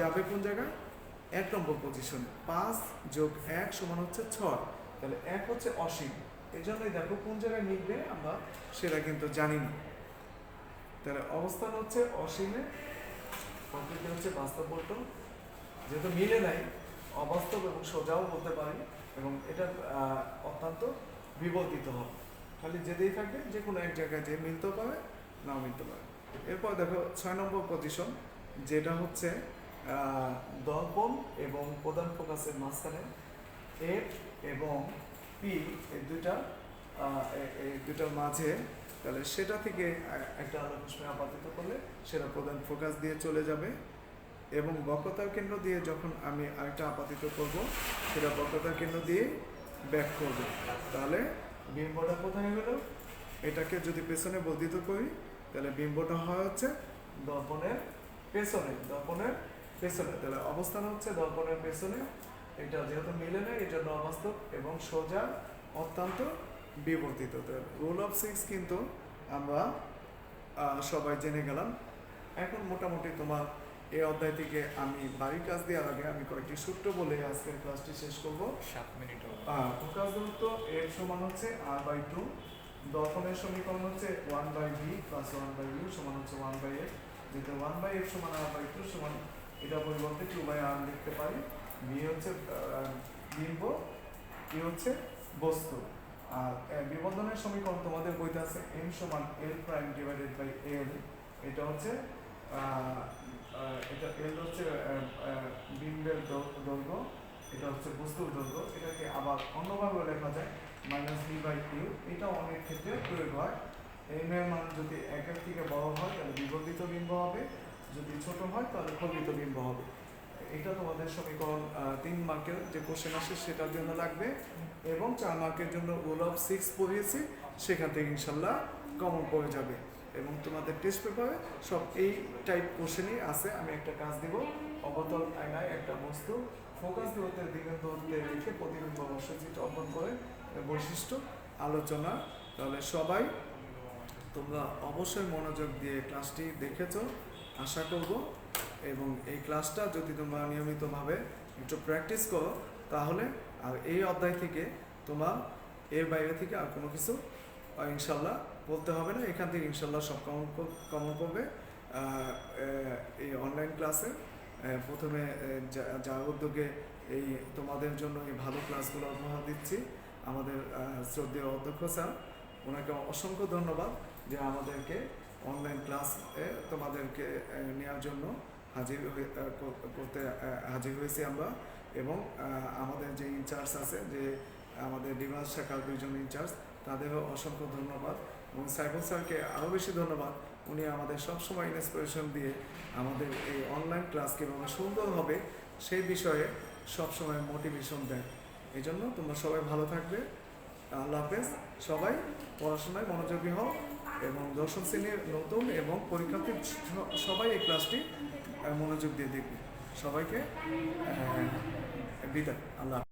যাবে কোন জায়গায়, 1 নম্বর পজিশনে। 5 যোগ 1 সমান হচ্ছে 6। তাহলে 1 হচ্ছে অসীম, এই জন্যই দেখো কোন জায়গায় মিলবে আমরা সেটা কিন্তু জানি না। তাহলে অবস্থান হচ্ছে অসীমে, প্রকৃতি হচ্ছে বাস্তব বলতো, যেহেতু মিলে নাই অবাস্তব এবং সোজাও বলতে পারি, এবং এটা অত্যন্ত বিবর্তিত হবে, খালি যেতেই থাকবে, যে কোনো এক জায়গায় যে মিলতে পারে নাও মিলতে পারে। এরপর দেখো 6 নম্বর পজিশন, যেটা হচ্ছে দর্পণ এবং প্রধান ফোকাসের মাঝখানে এফ এবং পি এই দুইটার মাঝে। তাহলে সেটা থেকে একটা আলোক রশ্মি আপাতিত করলে সেটা প্রধান ফোকাস দিয়ে চলে যাবে, এবং বক্রতার কেন্দ্র দিয়ে যখন আমি আরেকটা আপাতিত করব সেটা বক্রতার কেন্দ্র দিয়ে ব্যাক করবে। তাহলে বিম্বটা কোথায় গেল, এটাকে যদি পেছনে বর্ধিত করি তাহলে বিম্বটা হয় হচ্ছে দর্পণের পেছনে, দর্পণের পেছনে। তাহলে অবস্থান হচ্ছে দর্পণের পেছনে, এটা যেহেতু মিলে নেয় এই জন্য অবাস্তব এবং সোজা অত্যন্ত বিবর্তিত। রুল অফ 6 কিন্তু আমরা সবাই জেনে গেলাম। এখন মোটামুটি তোমার এই অধ্যায় থেকে আমি বাড়ির কাজ দেওয়ার আগে আমি কয়েকটি সূত্র বলে আজকের ক্লাসটি শেষ করবো। 7 মিনিট ফোকাস দূরত্ব এর সমান হচ্ছে r/2, দর্পণের সমীকরণ হচ্ছে 1/v + 1/u সমান হচ্ছে 1/f, যেটা 1/f সমান r/2 সমান এটা পরিবর্তে 2/r লিখতে পারি। v হচ্ছে বিম্ব, e হচ্ছে বস্তু। আর বিবর্ধনের সমীকরণ তোমাদের বইতে আছে m সমান l'/l, এটা হচ্ছে এটা l হচ্ছে বিম্বের দৈর্ঘ্য, এটা হচ্ছে বস্তুর দৈর্ঘ্য। এটাকে আবার অন্যভাবে লেখা যায় -v/u, এটা অনেক ক্ষেত্রে প্রয়োগ হয়। m এর মান যদি 1 এর থেকে বড় হয় তাহলে বিবর্ধিত বিম্ব হবে, যদি ছোট হয় তাহলে ফলিত বিম্ব হবে। এটা তোমাদের সমীকরণ 3 মার্কের যে কোশ্চেন আসে সেটার জন্য লাগবে, এবং 4 মার্কের জন্য রুল অফ 6 পড়িয়েছি, সেখান থেকে ইনশাল্লাহ কমন পড়ে যাবে। এবং তোমাদের টেস্ট পেপারে সব এই টাইপ কোশ্চেনই আছে। আমি একটা কাজ দেব, অবতল আয়নায় একটা বস্তু ফোকাস দূরত্বের দিগন্ততে রেখে প্রতিবিম্ব রশ্মিচিত্র অঙ্কন করে বৈশিষ্ট্য আলোচনা। তাহলে সবাই তোমরা অবশ্যই মনোযোগ দিয়ে ক্লাসটি দেখেছো আশা করব, এবং এই ক্লাসটা যদি তোমরা নিয়মিতভাবে একটু প্র্যাকটিস করো তাহলে আর এই অধ্যায় থেকে তোমার এর বাইরে থেকে আর কোনো কিছু ইনশাল্লাহ বলতে হবে না। এখান থেকে ইনশাল্লাহ সব কমন করবে। এই অনলাইন ক্লাসে প্রথমে যার উদ্যোগে এই তোমাদের জন্য এই ভালো ক্লাসগুলো উপহার দিচ্ছি আমাদের শ্রদ্ধেয় অধ্যক্ষ স্যার, ওনাকে অসংখ্য ধন্যবাদ যে আমাদেরকে অনলাইন ক্লাসে তোমাদেরকে নেওয়ার জন্য হাজির হয়েছি আমরা। এবং আমাদের যে ইনচার্জ আছে, যে আমাদের ডিভাইস শাখার 2 জন ইনচার্জ, তাদেরও অসংখ্য ধন্যবাদ। এবং সাইফুল স্যারকে আরও বেশি ধন্যবাদ, উনি আমাদের সবসময় ইন্সপিরেশন দিয়ে আমাদের এই অনলাইন ক্লাস কীভাবে সুন্দর হবে সেই বিষয়ে সবসময় মোটিভেশন দেন। এই জন্য তোমরা সবাই ভালো থাকবে, আল্লাহ হাফেজ। সবাই পড়াশোনায় মনোযোগী হও এবং দশম শ্রেণীর নতুন এবং পরীক্ষার্থী সবাই এই ক্লাসটি মনোযোগ দিয়ে দেখবে। সবাইকে বিদায়। আল্লাহ হাফেজ।